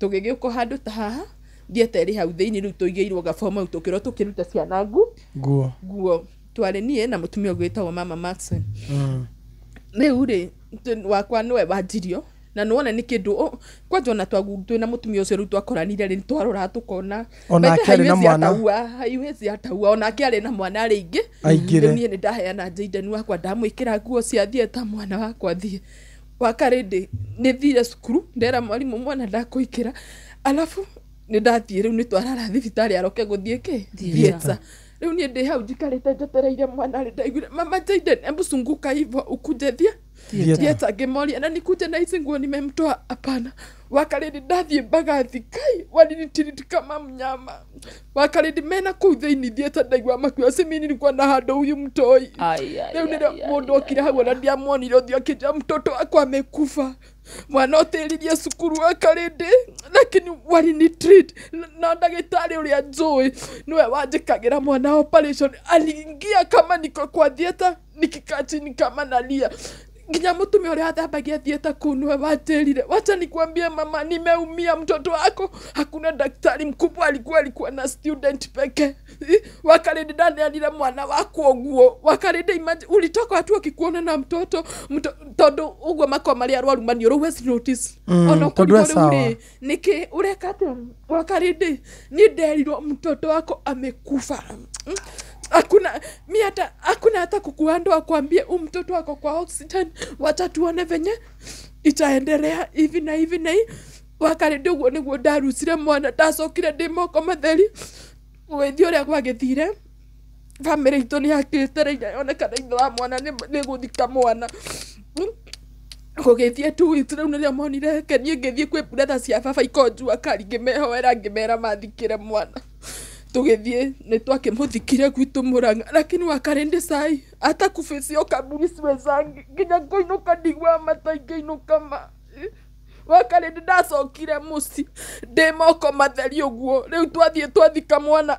tugigĩuka handu ta haha ndiete ri hau thĩinĩ rĩu tũigĩirwo gaboma tukĩro tukĩruta ciana nguo twarĩ niĩ na mũtumia ũgwĩtagwo mama Maxen rĩu rĩ wakwa nĩwe wanjirio na nuona ni kindu kwanja ona twina mutumia ucio ru twakoranire ri twarora tukona ona akĩarĩ na mwana haiwezi ataua ona akĩarĩ na mwana ari ingi ni ndaheana Jaden wakwa ndamwikira nguo cia thieta mwana wakwa thie wakarindi ni thire cukuru ndera mwalimu mwana ndakuikira alafu ni ndathie riu ni twarara thibitari aroke guthie thieta riu ni ndi hau njikarite njetereire mwana ari ndaigire mama Jaden embu sunguka hivyo ukuje Dieta gemoria na nikuje na hizi nguo nimemtoa hapana wakaridi ndathie bagathi kai walinitiriti kama mnyama wakaridi mena kuu thĩinĩ dieta ndaigua makuo simi nilikuwa na hado huyu mtoi leo ndio mundu okira hapo na ndiamonire uthio akija mtoto wako amekufa mwana otelirie cukuru wakaridi lakini walinitreat na ndagĩtarĩ ũrĩa njũĩ niwe wanjĩkagĩra mwana operation aliingia kama niko kwa dieta nikikaa chini kama nalia Ginya mutumia ule athambagia thieta kunwe waterire. Wacha nikwambie mama nimeumia mtoto wako. Hakuna daktari mkubwa alikuwa na student peke. Wakaridi ndani alile mwana wako nguo. Wakaridi imagine ulitoka watu wakikuona na mtoto todo ugwa mako mali arwaru mani always notice. Ono kodwa ule niki ule kate wakaridi ni delilo mtoto wako amekufa. Hakuna hata kukuandwa kuambia mtoto wako kwa oxygen watatuone venye itaendelea hivi na hivi na hivi wakaridi uguo niguo ndarusire mwana ndacokire ndi moko matheri wethi uria gwagithire family itu ni hakitereire onekana ithe wa mwana ni guthika mwana kugithie 2 weeks riu niria monire kenie ngithie kwi brother cia baba ikonjua kari ngimehoera ngimera mathikire mwana tugithie ni twakimuthikire gwitu Murang'a lakini wakarindi sai hata kufisio kaburi siwezangi nginya ngoinuka ndigwa mataingi inukama wakarindi ndacokire muci ndimoko matheri uguo riu twathika mwana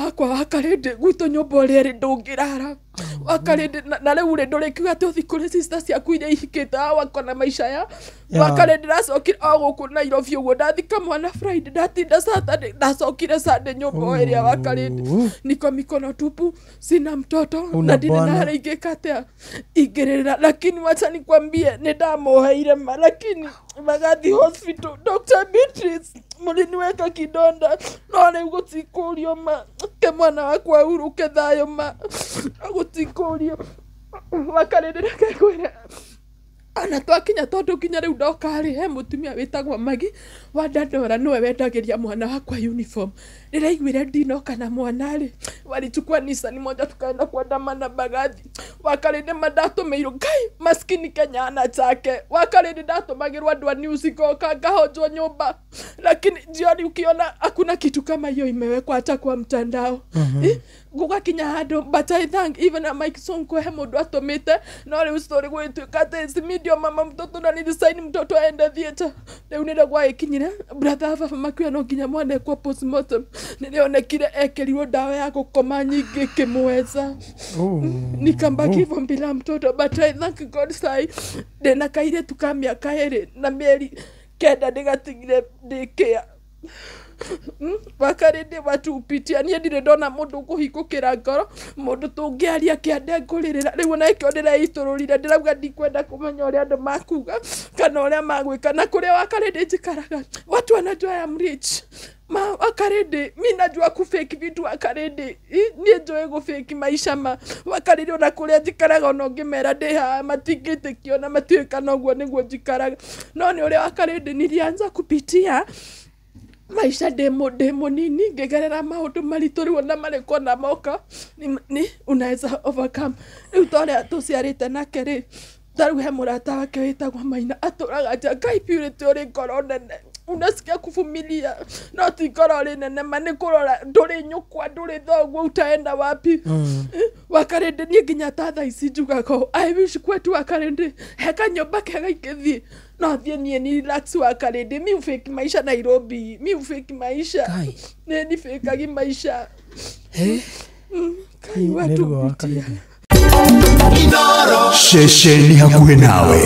wakwa wakarindi gwitu nyumba uria ri ndungirara wakarindi na riu ri ndurikiuga ati uthikure sister ciaku iria ihikita wakona maisha ya wakarindi ndacokire guku Nairobi uguo ndathika mwana Friday ndatinda Saturday ndacokire Sunday nyumba iria wakarindi niko mikono tupu sina mtoto na ndina naraigika atia ingirira lakini wacha nikwambie ni ndamuheire lakini magathi hospital Dr. Beatrice muliniweka kidonda no riu gutikurio ke mwana wakwa uruke thayo gutikurio wakarindi kekwira ana twakinya tondu kinya riu ndokari he mutumia witagwo Magi wa Dandora niwe wendagiria mwana wakwa uniform ndiraiguire ndinoka na mwana ri walichukua Nissan moja tukaenda kuandamana Bagathi wakarindi mandatumirwo kai maskini Kenya ana chake wakarindi ndatumagirwa andũ a news goka ngahonjwo nyumba lakini jioni ukiona hakuna kitu kama hiyo imewekwa hata kwa mtandao gugakinya handu but I thank even a Mike Sonko he mundu atumite no riu story gwituika ati media mama mtoto na nilisaini mtoto aende theater riu nire gwaikinyire brother baba makiwa no nginya mwana kwa postmortem nilionekire ekerirwo dawa ya gukoma nyingi kimweza nikambaki hivyo bila mtoto but I thank God sai ndena kaire tukamia kaere na mieri kenda ndigatigire ndikia wakarindi watu upitia nie ndire ndona mundu kuhikukira ngoro mundu tungiaria kiande nguririra riu na ikio ndira itururire ndirauga ndikwenda kumenya uria andu makuga kana uria magwika na kuria wakarindi njikaraga watu wanajua I am rich wakarindi mimi najua kufake vitu wakarindi nie njoe gufake maisha wakarindi ona kuria njikaraga ono ngimera ndiha matingitikio na matuika noguo niguo njikaraga no ni uria wakarindi nilianza kupitia maisha demo nini ngegerera maundu maritori wona mariko na moka ni unaweza overcome utore tuciarite nake ri taru he murata wake witagwo Maina aturaga nja Ngai purity uri ngoro nene unasikia kuvumilia no ti ngoro ri nene mani kurora nduri nyukwa nduri thoguo utaenda wapi wakarindi ni nginya tatha ici njugaga I wish kwetu wakarindi heka nyumba kega ikithii no thie nie ni relax wakarindi mi ufake maisha Nairobi mi ufake maisha ni fake maisha Kai watu shesheni hakuwe nawe.